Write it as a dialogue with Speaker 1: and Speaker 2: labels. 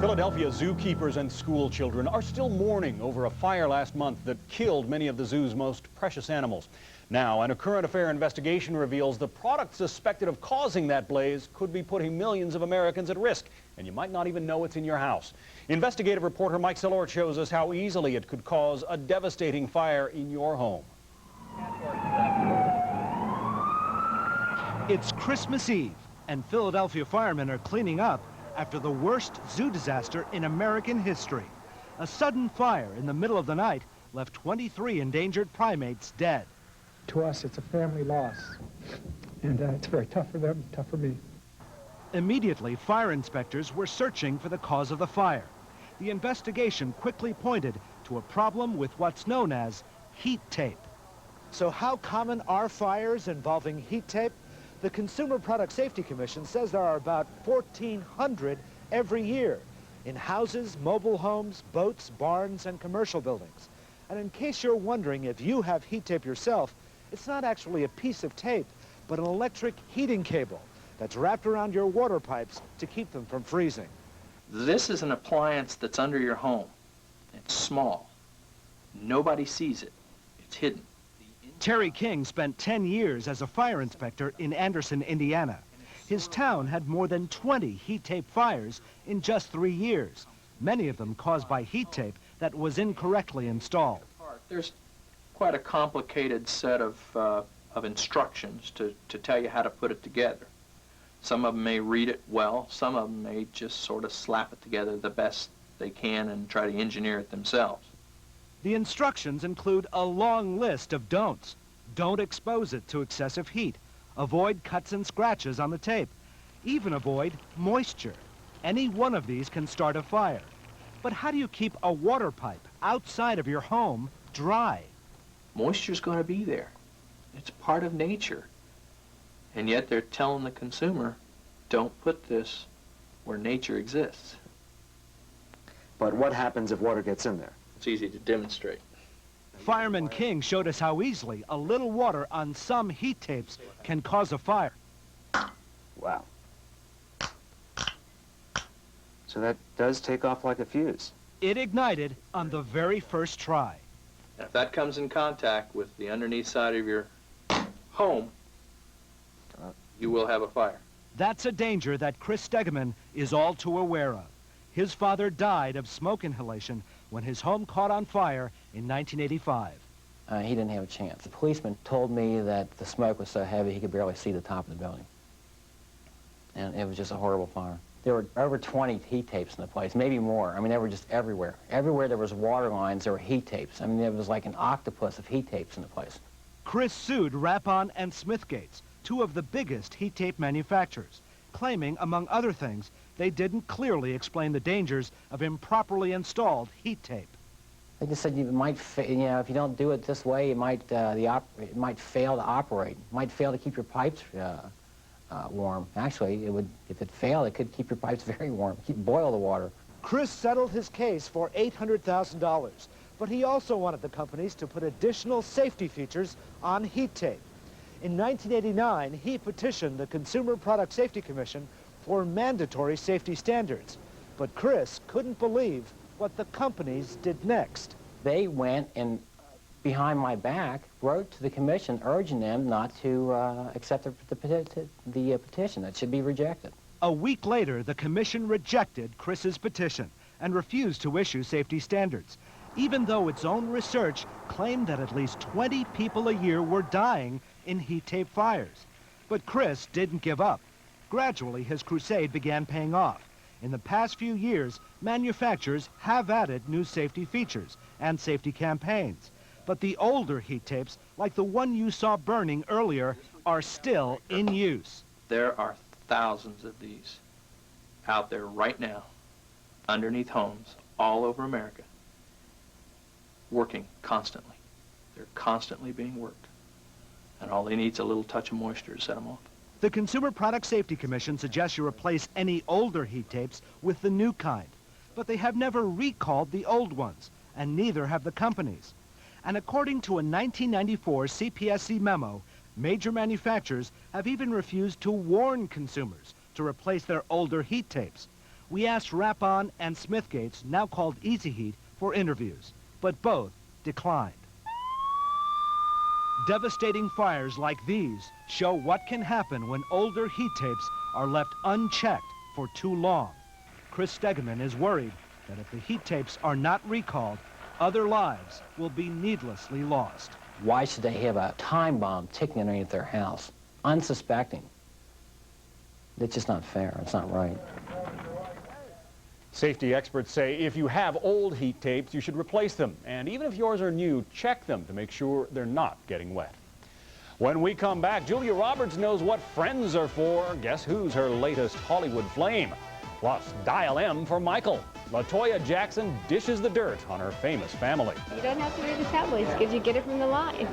Speaker 1: Philadelphia zookeepers and school children are still mourning over a fire last month that killed many of the zoo's most precious animals. Now, a current affair investigation reveals the product suspected of causing that blaze could be putting millions of Americans at risk, and you might not even know it's in your house. Investigative reporter Mike Sellort shows us how easily it could cause a devastating fire in your home.
Speaker 2: It's Christmas Eve, and Philadelphia firemen are cleaning up after the worst zoo disaster in American history. A sudden fire in the middle of the night left 23 endangered primates dead.
Speaker 3: To us, it's a family loss, and it's very tough for them, tough for me.
Speaker 2: Immediately, fire inspectors were searching for the cause of the fire. The investigation quickly pointed to a problem with what's known as heat tape. So how common are fires involving heat tape? The Consumer Product Safety Commission says there are about 1,400 every year in houses, mobile homes, boats, barns, and commercial buildings. And in case you're wondering if you have heat tape yourself, it's not actually a piece of tape, but an electric heating cable that's wrapped around your water pipes to keep them from freezing.
Speaker 4: This is an appliance that's under your home. It's small. Nobody sees it. It's hidden.
Speaker 2: Terry King spent 10 years as a fire inspector in Anderson, Indiana. His town had more than 20 heat tape fires in just 3 years, many of them caused by heat tape that was incorrectly installed.
Speaker 4: There's quite a complicated set of instructions to tell you how to put it together. Some of them may read it well, some of them may just sort of slap it together the best they can and try to engineer it themselves.
Speaker 2: The instructions include a long list of don'ts. Don't expose it to excessive heat. Avoid cuts and scratches on the tape. Even avoid moisture. Any one of these can start a fire. But how do you keep a water pipe outside of your home dry?
Speaker 4: Moisture's going to be there. It's part of nature. And yet they're telling the consumer, don't put this where nature exists.
Speaker 5: But what happens if water gets in there?
Speaker 4: It's easy to demonstrate.
Speaker 2: Fireman King showed us how easily a little water on some heat tapes can cause a fire.
Speaker 5: Wow. So that does take off like a fuse.
Speaker 2: It ignited on the very first try.
Speaker 4: And if that comes in contact with the underneath side of your home, you will have a fire.
Speaker 2: That's a danger that Chris Stegeman is all too aware of. His father died of smoke inhalation when his home caught on fire in 1985.
Speaker 6: He didn't have a chance. The policeman told me that the smoke was so heavy he could barely see the top of the building. And it was just a horrible fire. There were over 20 heat tapes in the place, maybe more. I mean, they were just everywhere. Everywhere there was water lines, there were heat tapes. I mean, there was like an octopus of heat tapes in the place.
Speaker 2: Chris sued Rappon and Smithgates, two of the biggest heat tape manufacturers, claiming, among other things, they didn't clearly explain the dangers of improperly installed heat tape.
Speaker 6: They just said you might, you know, if you don't do it this way, it might fail to operate. It might fail to keep your pipes warm. Actually, if it failed, it could keep your pipes very warm, boil the water.
Speaker 2: Chris settled his case for $800,000, but he also wanted the companies to put additional safety features on heat tape. In 1989, he petitioned the Consumer Product Safety Commission for mandatory safety standards. But Chris couldn't believe what the companies did next.
Speaker 6: They went and, behind my back, wrote to the commission urging them not to accept the petition. That should be rejected.
Speaker 2: A week later, the commission rejected Chris's petition and refused to issue safety standards, even though its own research claimed that at least 20 people a year were dying in heat tape fires. But Chris didn't give up. Gradually, his crusade began paying off. In the past few years, manufacturers have added new safety features and safety campaigns. But the older heat tapes, like the one you saw burning earlier, are still in use.
Speaker 4: There are thousands of these out there right now, underneath homes all over America, working constantly. They're constantly being worked. And all they need is a little touch of moisture to set them off.
Speaker 2: The Consumer Product Safety Commission suggests you replace any older heat tapes with the new kind, but they have never recalled the old ones, and neither have the companies. And according to a 1994 CPSC memo, major manufacturers have even refused to warn consumers to replace their older heat tapes. We asked Rappon and Smithgates, now called ACA Heat, for interviews, but both declined. Devastating fires like these show what can happen when older heat tapes are left unchecked for too long. Chris Stegeman is worried that if the heat tapes are not recalled, other lives will be needlessly lost.
Speaker 6: Why should they have a time bomb ticking underneath their house, unsuspecting? It's just not fair. It's not right.
Speaker 1: Safety experts say if you have old heat tapes, you should replace them. And even if yours are new, check them to make sure they're not getting wet. When we come back, Julia Roberts knows what friends are for. Guess who's her latest Hollywood flame? Plus, Dial M for Michael. LaToya Jackson dishes the dirt on her famous family.
Speaker 7: You don't have to read the tabloids because you get it from the line.